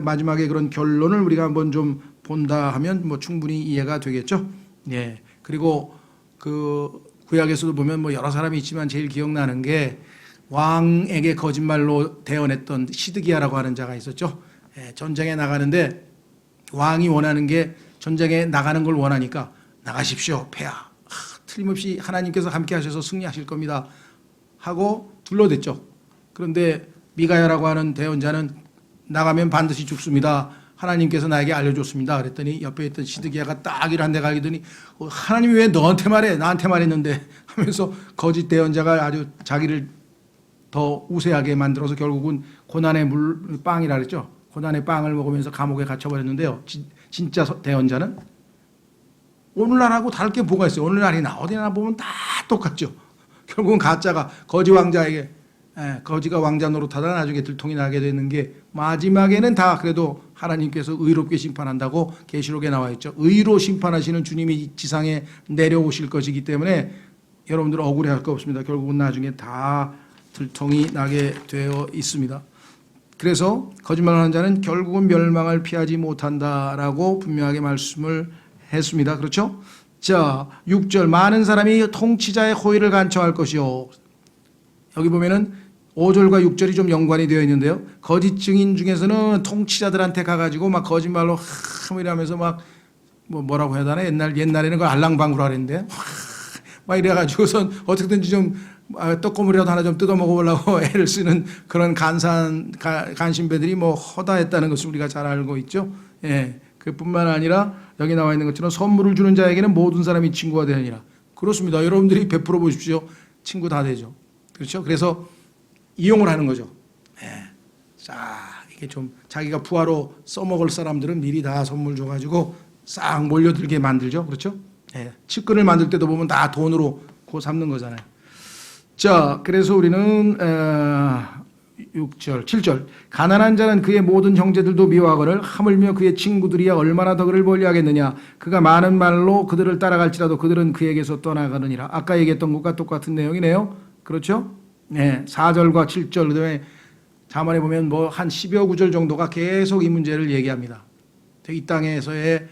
마지막에 그런 결론을 우리가 한번 좀 본다 하면 뭐 충분히 이해가 되겠죠. 예. 그리고 그 구약에서도 보면 뭐 여러 사람이 있지만 제일 기억나는 게 왕에게 거짓말로 대언했던 시드기야라고 하는 자가 있었죠. 예. 전쟁에 나가는데 왕이 원하는 게 전쟁에 나가는 걸 원하니까 나가십시오. 폐하. 틀림없이 하나님께서 함께 하셔서 승리하실 겁니다. 하고 둘러댔죠. 그런데 미가야라고 하는 대언자는 나가면 반드시 죽습니다. 하나님께서 나에게 알려줬습니다. 그랬더니 옆에 있던 시드기야가 딱 이런데 가더니 하나님이 왜 너한테 말해? 나한테 말했는데 하면서 거짓 대언자가 아주 자기를 더 우세하게 만들어서 결국은 고난의 빵이라 그랬죠. 고난의 빵을 먹으면서 감옥에 갇혀버렸는데요. 진짜 대언자는 오늘날하고 다를 게 뭐가 있어요? 오늘날이나 어디나 보면 다 똑같죠. 결국은 가짜가 거짓 왕자에게 거지가 왕자 노릇하다 나중에 들통이 나게 되는 게 마지막에는 다 그래도 하나님께서 의롭게 심판한다고 계시록에 나와 있죠. 의로 심판하시는 주님이 지상에 내려오실 것이기 때문에 여러분들 억울해할 거 없습니다. 결국은 나중에 다 들통이 나게 되어 있습니다. 그래서 거짓말하는 자는 결국은 멸망을 피하지 못한다라고 분명하게 말씀을 했습니다. 그렇죠? 자, 6절 많은 사람이 통치자의 호의를 간청할 것이요. 여기 보면은 5절과 6절이 좀 연관이 되어 있는데요. 거짓 증인 중에서는 통치자들한테 가가지고 막 거짓말로 이러면서 막 뭐라고 해야 되나 옛날에는 그걸 알랑방구라 그랬는데 막 이래가지고선 어떻게든지 좀 떡고물이라도 하나 좀 뜯어 먹어보려고 애를 쓰는 그런 간신배들이 뭐 허다했다는 것을 우리가 잘 알고 있죠. 예, 그뿐만 아니라 여기 나와 있는 것처럼 선물을 주는 자에게는 모든 사람이 친구가 되느니라. 그렇습니다. 여러분들이 베풀어 보십시오. 친구 다 되죠. 그렇죠? 그래서 이용을 하는 거죠. 예. 자, 이게 좀 자기가 부하로 써먹을 사람들은 미리 다 선물 줘가지고 싹 몰려들게 만들죠. 그렇죠? 예. 측근을 만들 때도 보면 다 돈으로 고 삼는 거잖아요. 자, 그래서 우리는 6절, 7절 가난한 자는 그의 모든 형제들도 미워하거늘 하물며 그의 친구들이야 얼마나 더 그를 멀리하겠느냐. 그가 많은 말로 그들을 따라갈지라도 그들은 그에게서 떠나가느니라. 아까 얘기했던 것과 똑같은 내용이네요. 그렇죠? 네, 4절과 7절 그다음에 자문에 보면 뭐 한 10여 구절 정도가 계속 이 문제를 얘기합니다. 이 땅에서의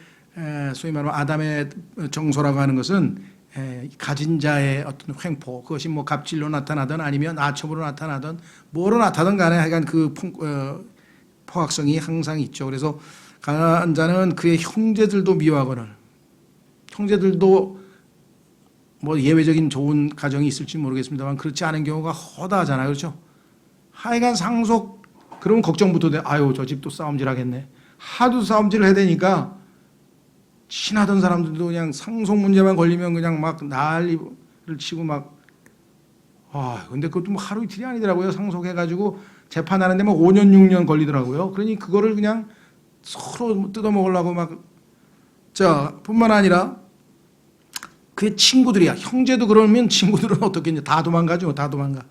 소위 말하면 아담의 정소라고 하는 것은 가진 자의 어떤 횡포, 그것이 뭐 갑질로 나타나든 아니면 아첨으로 나타나든 뭐로 나타나든 간에 하여간 그 포악성이 항상 있죠. 그래서 가난한 자는 그의 형제들도 미워하거늘, 형제들도 뭐 예외적인 좋은 가정이 있을지 모르겠습니다만 그렇지 않은 경우가 허다하잖아요. 그렇죠? 하여간 상속, 그러면 걱정부터 돼. 아유, 저 집도 싸움질 하겠네. 하도 싸움질을 해야 되니까 친하던 사람들도 그냥 상속 문제만 걸리면 그냥 막 난리를 치고 막, 근데 그것도 뭐 하루 이틀이 아니더라고요. 상속해가지고 재판하는데 뭐 5년, 6년 걸리더라고요. 그러니 그거를 그냥 서로 뜯어먹으려고 막, 자, 뿐만 아니라 그의 친구들이야. 형제도 그러면 친구들은 어떻겠냐. 다 도망가죠. 다 도망가.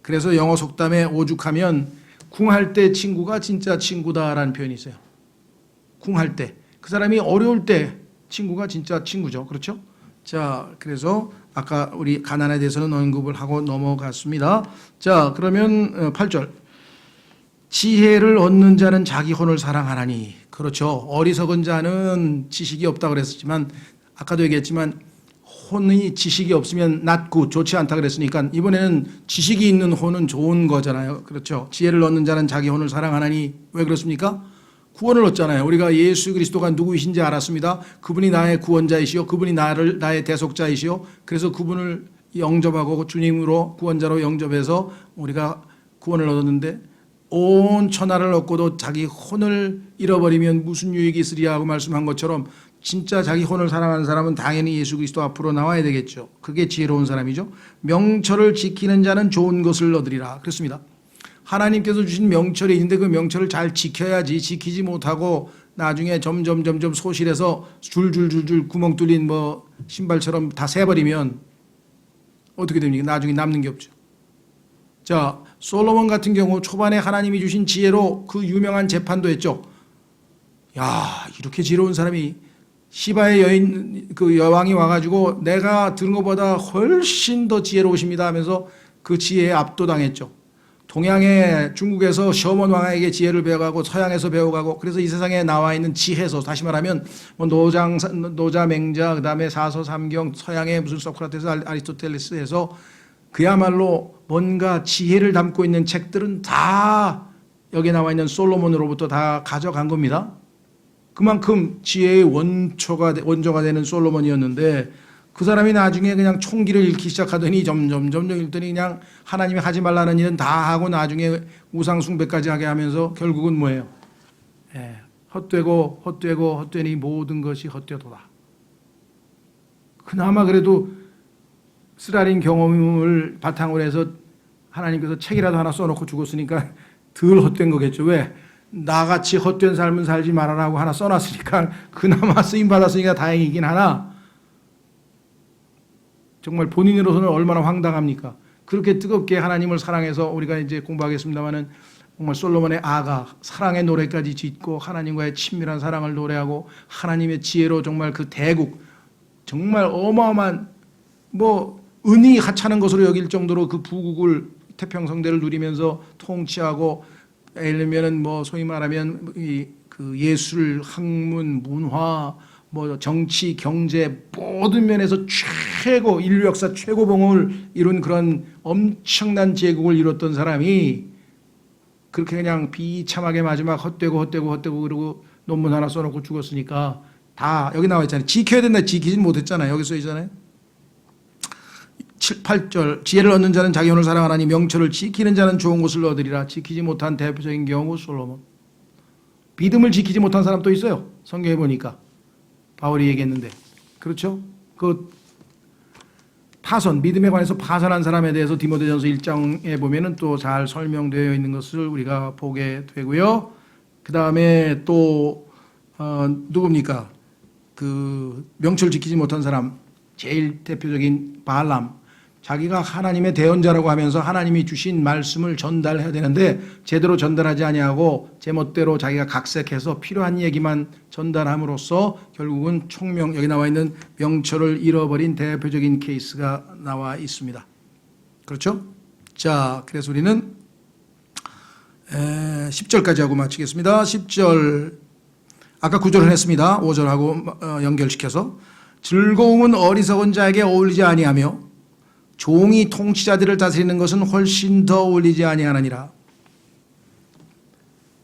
그래서 영어 속담에 오죽하면 궁할 때 친구가 진짜 친구다라는 표현이 있어요. 궁할 때. 그 사람이 어려울 때 친구가 진짜 친구죠. 그렇죠? 자, 그래서 아까 우리 가난에 대해서는 언급을 하고 넘어갔습니다. 자, 그러면 8절. 지혜를 얻는 자는 자기 혼을 사랑하나니. 그렇죠. 어리석은 자는 지식이 없다고 그랬지만 아까도 얘기했지만 혼이 지식이 없으면 낮고 좋지 않다 그랬으니까 이번에는 지식이 있는 혼은 좋은 거잖아요. 그렇죠. 지혜를 얻는 자는 자기 혼을 사랑하나니. 왜 그렇습니까? 구원을 얻잖아요. 우리가 예수 그리스도가 누구이신지 알았습니다. 그분이 나의 구원자이시오. 그분이 나의 대속자이시오. 그래서 그분을 영접하고 주님으로 구원자로 영접해서 우리가 구원을 얻었는데 온 천하를 얻고도 자기 혼을 잃어버리면 무슨 유익이 있으리야 하고 말씀한 것처럼 진짜 자기 혼을 사랑하는 사람은 당연히 예수 그리스도 앞으로 나와야 되겠죠. 그게 지혜로운 사람이죠. 명철을 지키는 자는 좋은 것을 얻으리라. 그렇습니다. 하나님께서 주신 명철이 있는데 그 명철을 잘 지켜야지, 지키지 못하고 나중에 점점 소실해서 줄줄줄줄 구멍 뚫린 뭐 신발처럼 다 새버리면 어떻게 됩니까? 나중에 남는 게 없죠. 자, 솔로몬 같은 경우 초반에 하나님이 주신 지혜로 그 유명한 재판도 했죠. 야, 이렇게 지혜로운 사람이 시바의 여인 그 여왕이 와가지고 내가 들은 것보다 훨씬 더 지혜로우십니다 하면서 그 지혜에 압도당했죠. 동양의 중국에서 셔먼 왕에게 지혜를 배워가고 서양에서 배워가고 그래서 이 세상에 나와 있는 지혜서 다시 말하면 뭐 노자 맹자 그다음에 사서 삼경 서양의 무슨 소크라테스 아리스토텔레스에서 그야말로 뭔가 지혜를 담고 있는 책들은 다 여기 나와 있는 솔로몬으로부터 다 가져간 겁니다. 그만큼 지혜의 원조가 되는 솔로몬이었는데 그 사람이 나중에 그냥 총기를 잃기 시작하더니 점점 읽더니 그냥 하나님이 하지 말라는 일은 다 하고 나중에 우상 숭배까지 하게 하면서 결국은 뭐예요? 헛되니 모든 것이 헛되도다. 그나마 그래도 쓰라린 경험을 바탕으로 해서 하나님께서 책이라도 하나 써놓고 죽었으니까 덜 헛된 거겠죠. 왜? 나같이 헛된 삶은 살지 말아라고 하나 써놨으니까 그나마 쓰임받았으니까 다행이긴 하나 정말 본인으로서는 얼마나 황당합니까? 그렇게 뜨겁게 하나님을 사랑해서 우리가 이제 공부하겠습니다마는 정말 솔로몬의 아가 사랑의 노래까지 짓고 하나님과의 친밀한 사랑을 노래하고 하나님의 지혜로 정말 그 대국 정말 어마어마한 뭐 은이 하찮은 것으로 여길 정도로 그 부국을 태평성대를 누리면서 통치하고 예를 들면은 뭐 소위 말하면 그 예술, 학문, 문화, 뭐 정치, 경제 모든 면에서 최고 인류 역사 최고봉을 이룬 그런 엄청난 제국을 이뤘던 사람이 그렇게 그냥 비참하게 마지막 헛되고 그러고 논문 하나 써놓고 죽었으니까 다 여기 나와 있잖아요. 지켜야 된다. 지키진 못했잖아요. 여기 써 있잖아요. 7, 8절 지혜를 얻는 자는 자기 혼을 사랑하나니 명철을 지키는 자는 좋은 것을 얻으리라. 지키지 못한 대표적인 경우 솔로몬. 믿음을 지키지 못한 사람 또 있어요. 성경에 보니까 바울이 얘기했는데 그렇죠? 그 파선 믿음에 관해서 파선한 사람에 대해서 디모데전서 1장에 보면은 또 잘 설명되어 있는 것을 우리가 보게 되고요. 그 다음에 또 누굽니까? 그 명철 지키지 못한 사람 제일 대표적인 발람. 자기가 하나님의 대언자라고 하면서 하나님이 주신 말씀을 전달해야 되는데 제대로 전달하지 아니하고 제멋대로 자기가 각색해서 필요한 얘기만 전달함으로써 결국은 총명 여기 나와 있는 명철을 잃어버린 대표적인 케이스가 나와 있습니다. 그렇죠? 자, 그래서 우리는 10절까지 하고 마치겠습니다. 10절 아까 9절을 했습니다. 5절하고 연결시켜서 즐거움은 어리석은 자에게 어울리지 아니하며 종이 통치자들을 다스리는 것은 훨씬 더 어울리지 아니하느니라.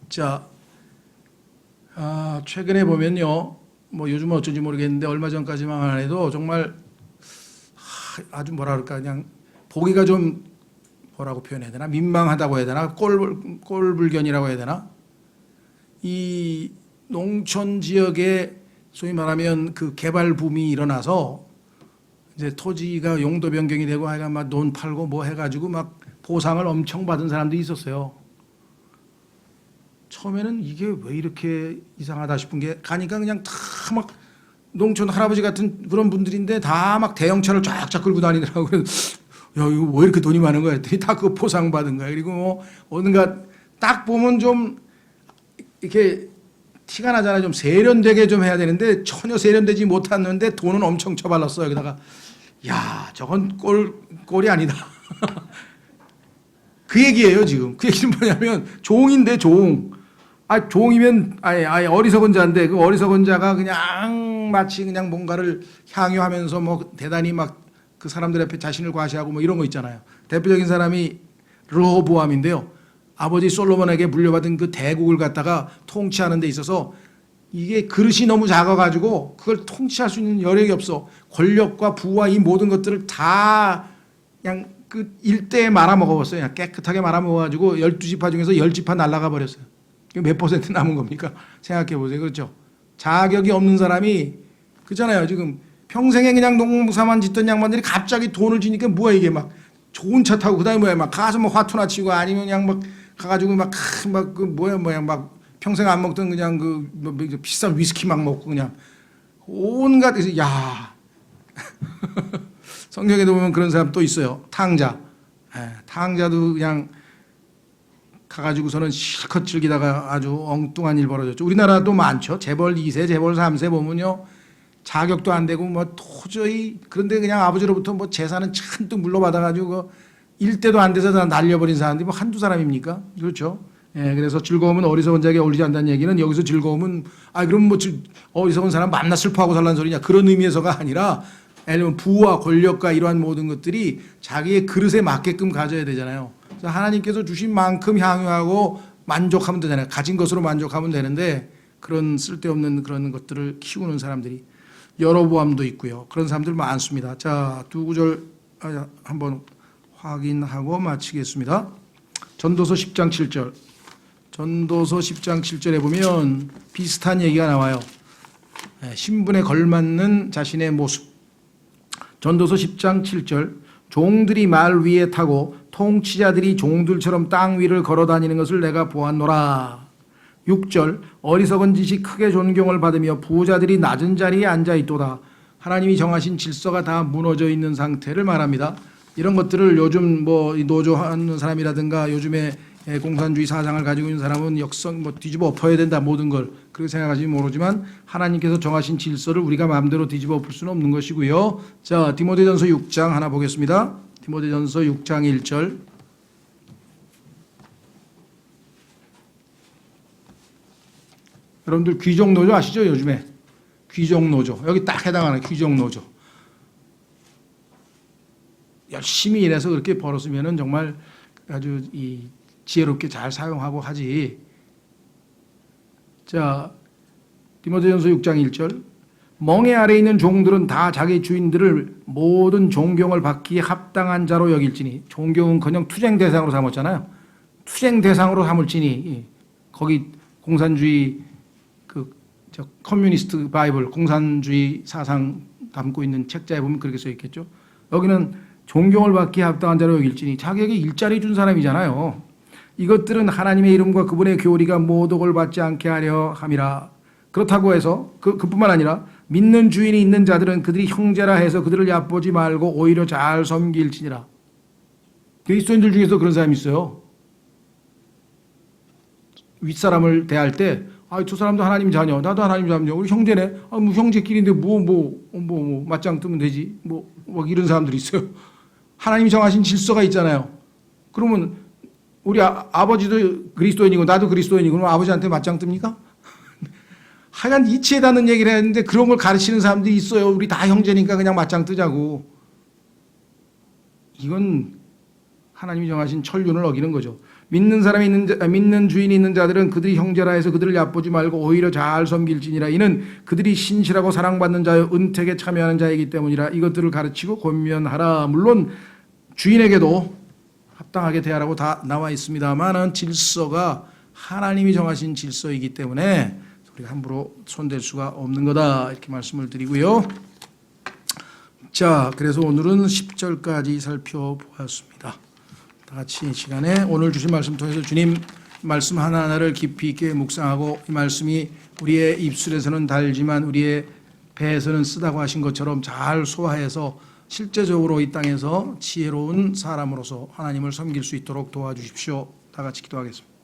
자, 최근에 보면요, 뭐 요즘은 어쩐지 모르겠는데 얼마 전까지만 해도 정말 아주 뭐라 그럴까 그냥 보기가 좀 뭐라고 표현해야 되나 민망하다고 해야 되나 꼴불견이라고 해야 되나 이 농촌 지역에 소위 말하면 그 개발 붐이 일어나서 이제 토지가 용도 변경이 되고 하여간 막 논 팔고 뭐 해가지고 막 보상을 엄청 받은 사람들이 있었어요. 처음에는 이게 왜 이렇게 이상하다 싶은 게 가니까 그냥 다 막 농촌 할아버지 같은 그런 분들인데 다 막 대형차를 쫙쫙 끌고 다니더라고요. 야, 이거 왜 이렇게 돈이 많은 거야? 했더니 다 그 보상 받은 거야. 그리고 뭐 어딘가 딱 보면 좀 이렇게 티가 나잖아요. 좀 세련되게 좀 해야 되는데 전혀 세련되지 못했는데 돈은 엄청 쳐발랐어요. 여기다가 야, 저건 꼴이 아니다. 그 얘기예요, 지금. 그 얘기는 뭐냐면 종인데 종. 종이면 아예 어리석은 자인데 그 어리석은 자가 그냥 마치 그냥 뭔가를 향유하면서 뭐 대단히 막 그 사람들 앞에 자신을 과시하고 뭐 이런 거 있잖아요. 대표적인 사람이 르호보암인데요. 아버지 솔로몬에게 물려받은 그 대국을 갖다가 통치하는 데 있어서 이게 그릇이 너무 작아가지고 그걸 통치할 수 있는 여력이 없어. 권력과 부와 이 모든 것들을 다 그냥 그 일대에 말아먹어버렸어요. 그냥 깨끗하게 말아먹어가지고 12지파 중에서 10지파 날아가 버렸어요. 몇 퍼센트 남은 겁니까? 생각해 보세요. 그렇죠? 자격이 없는 사람이 그렇잖아요. 지금 평생에 그냥 농사만 짓던 양반들이 갑자기 돈을 지니까 뭐야 이게 막 좋은 차 타고 그다음에 뭐야 막 가서 뭐 화투나 치고 아니면 그냥 막 가가지고 막 그 뭐야 막 평생 안 먹던 그냥 그 뭐 비싼 위스키 막 먹고 그냥 온갖 그래서 야 성경에도 보면 그런 사람 또 있어요. 탕자. 탕자도 그냥 가가지고서는 실컷 즐기다가 아주 엉뚱한 일 벌어졌죠. 우리나라도 많죠. 재벌 2세, 재벌 3세 보면요. 자격도 안 되고 뭐 도저히 그런데 그냥 아버지로부터 뭐 재산은 잔뜩 물러받아가지고 그 일대도 안 돼서 다 날려버린 사람들이 뭐 한두 사람입니까? 그렇죠. 그래서 즐거움은 어리석은 자에게 어울리지 않는다는 얘기는 여기서 즐거움은 그럼 뭐 어리석은 사람 만나 슬퍼하고 살라는 소리냐 그런 의미에서가 아니라 예를 들면 부와 권력과 이러한 모든 것들이 자기의 그릇에 맞게끔 가져야 되잖아요. 그래서 하나님께서 주신 만큼 향유하고 만족하면 되잖아요. 가진 것으로 만족하면 되는데 그런 쓸데없는 그런 것들을 키우는 사람들이 여로보암도 있고요. 그런 사람들 많습니다. 자, 두 구절 한번 확인하고 마치겠습니다. 전도서 10장 7절. 전도서 10장 7절에 보면 비슷한 얘기가 나와요. 신분에 걸맞는 자신의 모습. 전도서 10장 7절. 종들이 말 위에 타고 통치자들이 종들처럼 땅 위를 걸어다니는 것을 내가 보았노라. 6절 어리석은 짓이 크게 존경을 받으며 부자들이 낮은 자리에 앉아 있도다. 하나님이 정하신 질서가 다 무너져 있는 상태를 말합니다. 이런 것들을 요즘 뭐 노조하는 사람이라든가 요즘에 공산주의 사상을 가지고 있는 사람은 역성 뭐 뒤집어 엎어야 된다 모든 걸 그렇게 생각하시면 모르지만 하나님께서 정하신 질서를 우리가 마음대로 뒤집어 엎을 수는 없는 것이고요. 자, 디모데전서 6장 하나 보겠습니다. 디모데전서 6장 1절. 여러분들 귀족노조 아시죠? 요즘에 귀족노조 여기 딱 해당하는 귀족노조 열심히 일해서 그렇게 벌었으면은 정말 아주 이 지혜롭게 잘 사용하고 하지. 자, 디모데전서 6장 1절 멍에 아래 있는 종들은 다 자기 주인들을 모든 존경을 받기에 합당한 자로 여길지니 존경은커녕 투쟁 대상으로 삼았잖아요. 투쟁 대상으로 삼을지니 거기 공산주의 커뮤니스트 바이블 공산주의 사상 담고 있는 책자에 보면 그렇게 써 있겠죠. 여기는 존경을 받기에 합당한 자로 여길지니 자기에게 일자리 준 사람이잖아요. 이것들은 하나님의 이름과 그분의 교리가 모독을 받지 않게 하려 함이라. 그렇다고 해서 그뿐만 아니라 믿는 주인이 있는 자들은 그들이 형제라 해서 그들을 얕보지 말고 오히려 잘 섬길지니라. 그리스도인들 중에서 그런 사람이 있어요. 윗사람을 대할 때 저 사람도 하나님 자녀, 나도 하나님 자녀, 우리 형제네. 뭐 형제끼리인데 뭐 맞짱 뜨면 되지. 뭐 이런 사람들이 있어요. 하나님이 정하신 질서가 있잖아요. 그러면 우리 아버지도 그리스도인이고 나도 그리스도인이고 그럼 아버지한테 맞짱 뜹니까? 하여간 이치에 닿는 얘기를 했는데 그런 걸 가르치는 사람들이 있어요. 우리 다 형제니까 그냥 맞짱 뜨자고. 이건 하나님이 정하신 천륜을 어기는 거죠. 믿는 주인이 있는 자들은 그들이 형제라 해서 그들을 얕보지 말고 오히려 잘 섬길지니라. 이는 그들이 신실하고 사랑받는 자여 은택에 참여하는 자이기 때문이라. 이것들을 가르치고 권면하라. 물론 주인에게도 합당하게 대하라고 다 나와 있습니다만은 질서가 하나님이 정하신 질서이기 때문에 우리가 함부로 손댈 수가 없는 거다 이렇게 말씀을 드리고요. 자, 그래서 오늘은 10절까지 살펴보았습니다. 다 같이 이 시간에 오늘 주신 말씀 통해서 주님 말씀 하나하나를 깊이 있게 묵상하고 이 말씀이 우리의 입술에서는 달지만 우리의 배에서는 쓰다고 하신 것처럼 잘 소화해서 실제적으로 이 땅에서 지혜로운 사람으로서 하나님을 섬길 수 있도록 도와주십시오. 다 같이 기도하겠습니다.